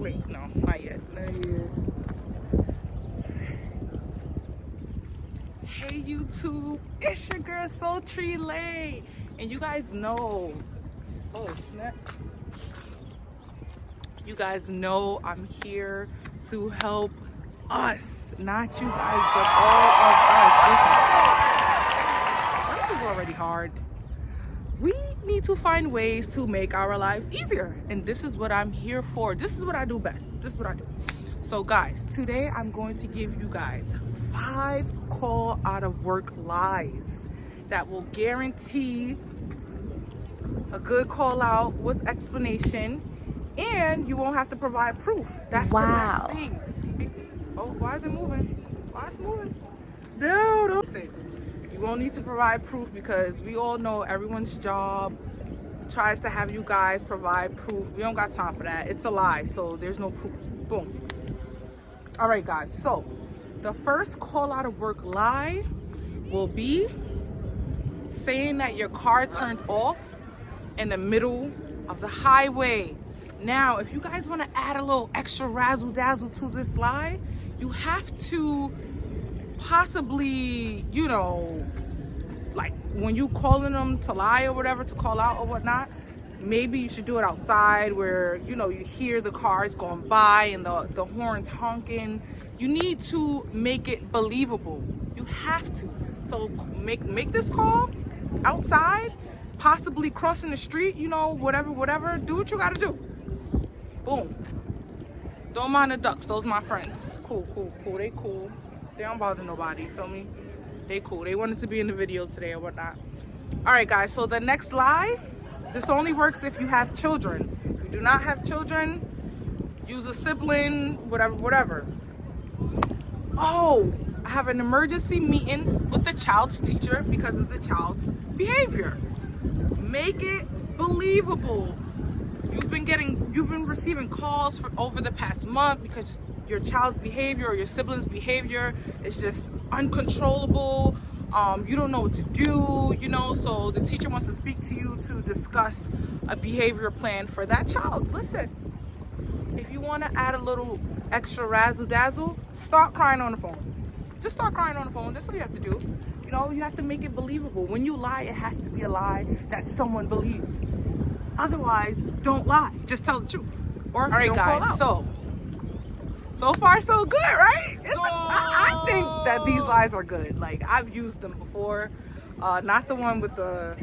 Wait, no, not yet. Hey YouTube, it's your girl SultryLay, and you guys know, oh snap, you guys know I'm here to help us, not you guys, but all of us. Listen, life is already hard. We need to find ways to make our lives easier, and this is what I'm here for. This is what I do best. This is what I do. So guys, today I'm going to give you guys 5 call out of work lies that will guarantee a good call out with explanation, and you won't have to provide proof. That's the best thing. Oh, why is it moving? Why is it moving? No, don't say. You won't need to provide proof because we all know everyone's job tries to have you guys provide proof. We don't got time for that. It's a lie, so there's no proof. Boom. All right, guys. So the first call out of work lie will be saying that your car turned off in the middle of the highway. Now, if you guys want to add a little extra razzle dazzle to this lie, you have to possibly, you know, like when you calling them to lie or whatever, to call out or whatnot, maybe you should do it outside where, you know, you hear the cars going by and the horns honking. You need to make it believable. You have to. So make this call outside, possibly crossing the street, you know, whatever. Do what you gotta do. Boom. Don't mind the ducks. Those my friends. Cool. They cool. They don't bother nobody, you feel me? They cool. They wanted to be in the video today or whatnot. All right, guys. So the next lie, this only works if you have children. If you do not have children, use a sibling, whatever. Oh, I have an emergency meeting with the child's teacher because of the child's behavior. Make it believable. You've been receiving calls for over the past month because your child's behavior or your sibling's behavior is just uncontrollable. You don't know what to do, you know, so the teacher wants to speak to you to discuss a behavior plan for that child. Listen, if you want to add a little extra razzle dazzle, start crying on the phone. Just start crying on the phone. That's all you have to do. You know, you have to make it believable. When you lie, it has to be a lie that someone believes. Otherwise, don't lie. Just tell the truth. Or all right, don't guys, call out. So far so good, right? I think that these lies are good. Like, I've used them before. Not the one with the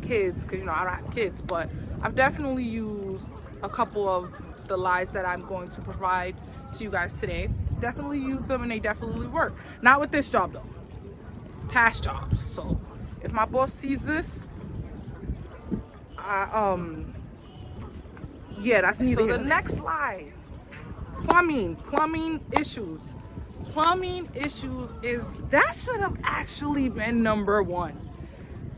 kids, because, you know, I don't have kids, but I've definitely used a couple of the lies that I'm going to provide to you guys today. Definitely use them, and they definitely work. Not with this job though. Past jobs. So if my boss sees this, yeah, that's neither. So the next lie, plumbing issues. Plumbing issues that should have actually been number 1.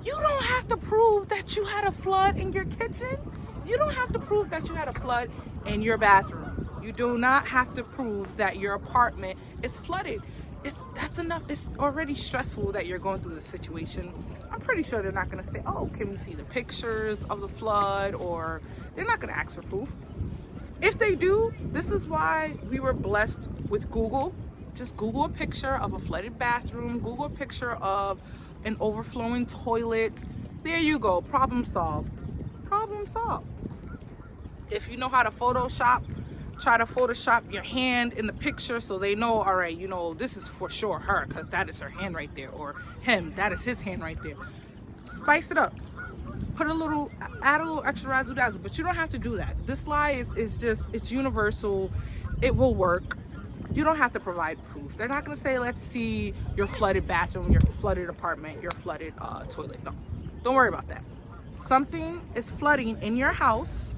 You don't have to prove that you had a flood in your kitchen. You don't have to prove that you had a flood in your bathroom. You do not have to prove that your apartment is flooded. That's enough. It's already stressful that you're going through the situation. I'm pretty sure they're not going to say, oh, can we see the pictures of the flood? Or they're not going to ask for proof. If they do, this is why we were blessed with Google. Just Google a picture of a flooded bathroom. Google a picture of an overflowing toilet. There you go. Problem solved. Problem solved. If you know how to Photoshop, try to Photoshop your hand in the picture so they know, all right, you know, this is for sure her because that is her hand right there, or him, that is his hand right there. Spice it up. Add a little extra razzle dazzle, but you don't have to do that. This lie is just, it's universal. It will work. You don't have to provide proof. They're not going to say, let's see your flooded bathroom, your flooded apartment, your flooded toilet. No, don't worry about that. Something is flooding in your house.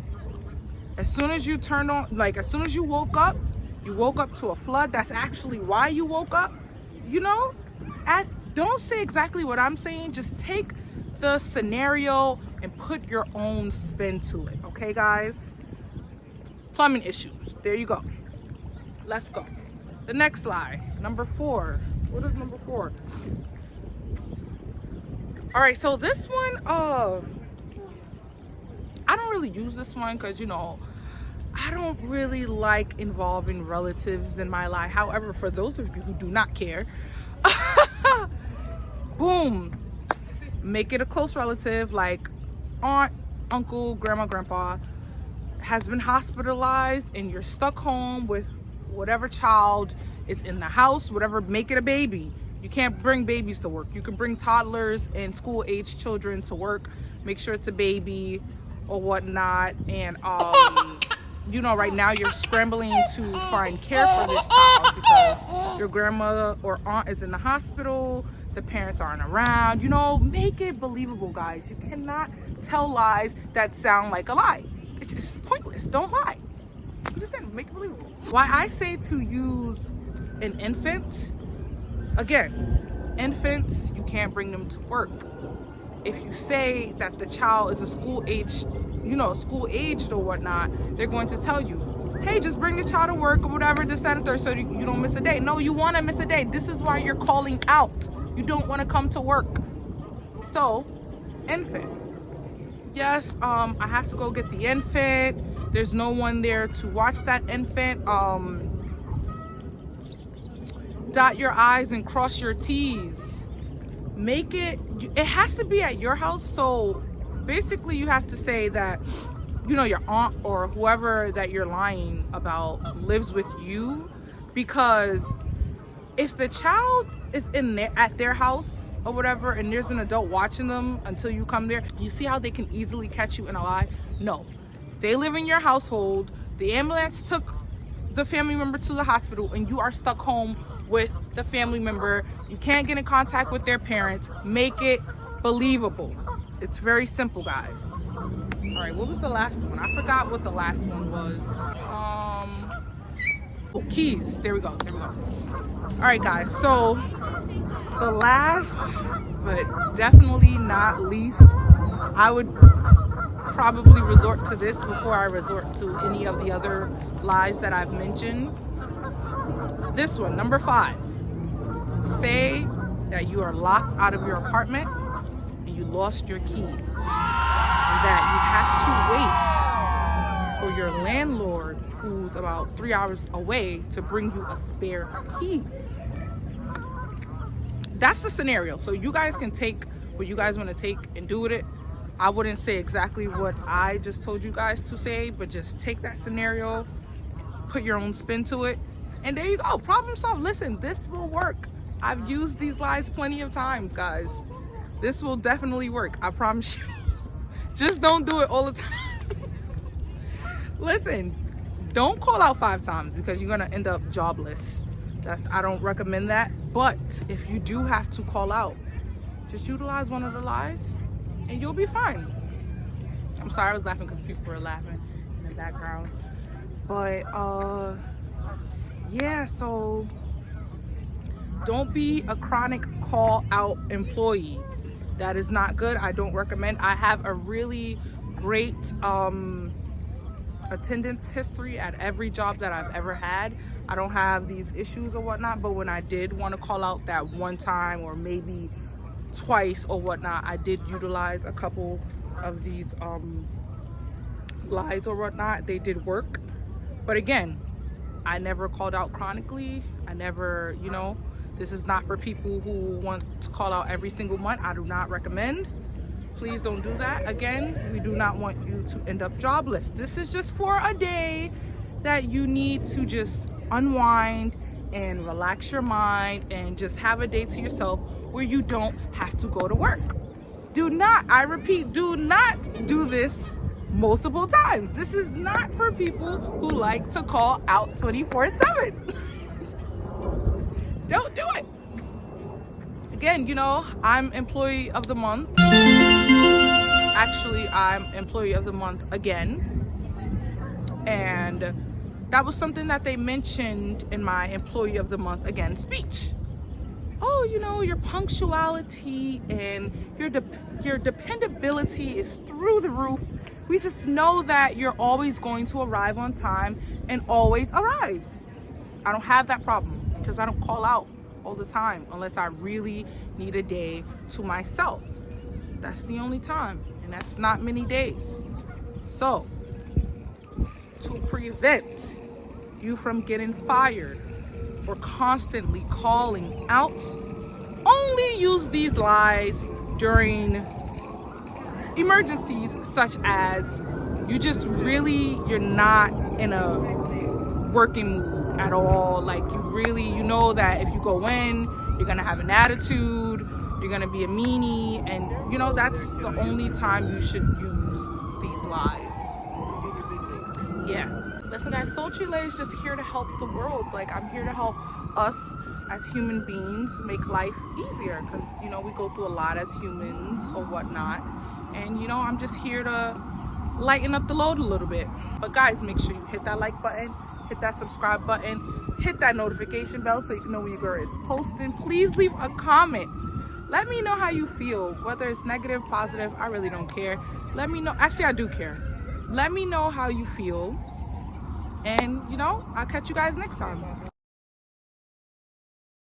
As soon as you turned on, like as soon as you woke up to a flood. That's actually why you woke up, you know? Don't say exactly what I'm saying. Just take the scenario and put your own spin to it. Okay, guys? Plumbing issues. There you go. Let's go. The next lie, number 4. What is number 4? All right, so this one, I don't really use this one because, you know, I don't really like involving relatives in my life. However, for those of you who do not care, boom, make it a close relative like aunt, uncle, grandma, grandpa has been hospitalized and you're stuck home with whatever child is in the house, whatever, make it a baby. You can't bring babies to work. You can bring toddlers and school age children to work. Make sure it's a baby or whatnot. And you know, right now you're scrambling to find care for this child because your grandmother or aunt is in the hospital, the parents aren't around. You know, make it believable, guys. You cannot tell lies that sound like a lie. It's just pointless. Don't lie. Understand? Make it believable. Why I say to use an infant, again, infants, you can't bring them to work. If you say that the child is a school aged, you know, school aged or whatnot, they're going to tell you, hey, just bring the child to work or whatever, this, that, and third, so you don't miss a day. No, you want to miss a day. This is why you're calling out. You don't want to come to work. So, infant. Yes, I have to go get the infant. There's no one there to watch that infant. Dot your I's and cross your T's. Make it has to be at your house. So basically you have to say that, you know, your aunt or whoever that you're lying about lives with you, because if the child is in there at their house or whatever and there's an adult watching them until you come there, you see how they can easily catch you in a lie? No, they live in your household. The ambulance took the family member to the hospital and you are stuck home with the family member. You can't get in contact with their parents. Make it believable. It's very simple, guys. All right, what was the last one? I forgot what the last one was. Oh, keys. There we go. All right, guys, so the last but definitely not least, I would probably resort to this before I resort to any of the other lies that I've mentioned. This one, number 5. Say that you are locked out of your apartment and you lost your keys, and that you have to wait for your landlord, who's about 3 hours away, to bring you a spare key. That's the scenario. So you guys can take what you guys want to take and do with it. I wouldn't say exactly what I just told you guys to say, but just take that scenario, put your own spin to it, and there you go. Problem solved. Listen, this will work. I've used these lies plenty of times, guys. This will definitely work. I promise you. Just don't do it all the time. Listen, don't call out 5 times because you're gonna end up jobless. I don't recommend that. But if you do have to call out, just utilize one of the lies and you'll be fine. I'm sorry I was laughing because people were laughing in the background. But yeah, so don't be a chronic call out employee. That is not good. I don't recommend. I have a really great attendance history at every job that I've ever had. I don't have these issues or whatnot, but when I did want to call out that one time or maybe twice or whatnot, I did utilize a couple of these lies or whatnot. They did work. But again, I never called out chronically. I never, you know, this is not for people who want to call out every single month. I do not recommend. Please don't do that. Again, we do not want you to end up jobless. This is just for a day that you need to just unwind and relax your mind and just have a day to yourself where you don't have to go to work. Do not, I repeat, do not do this multiple times. This is not for people who like to call out 24/7. Don't do it. Again, you know, I'm employee of the month. Actually, I'm employee of the month again. And that was something that they mentioned in my employee of the month again speech. Oh, you know, your punctuality and your dependability is through the roof. We just know that you're always going to arrive on time and always arrive. I don't have that problem because I don't call out all the time unless I really need a day to myself. That's the only time, and that's not many days. So to prevent you from getting fired for constantly calling out, only use these lies during emergencies such as you're not in a working mood at all. Like you know that if you go in, you're gonna have an attitude, you're gonna be a meanie, and you know that's the only time you should use these lies. Yeah. Listen guys, SultryLay is just here to help the world. Like I'm here to help us as human beings make life easier, because you know we go through a lot as humans or whatnot, and you know I'm just here to lighten up the load a little bit. But guys, make sure you hit that like button, hit that subscribe button, hit that notification bell so you can know when your girl is posting. Please leave a comment. Let me know how you feel, whether it's negative, positive, I really don't care. Let me know. Actually, I do care. Let me know how you feel, and you know I'll catch you guys next time.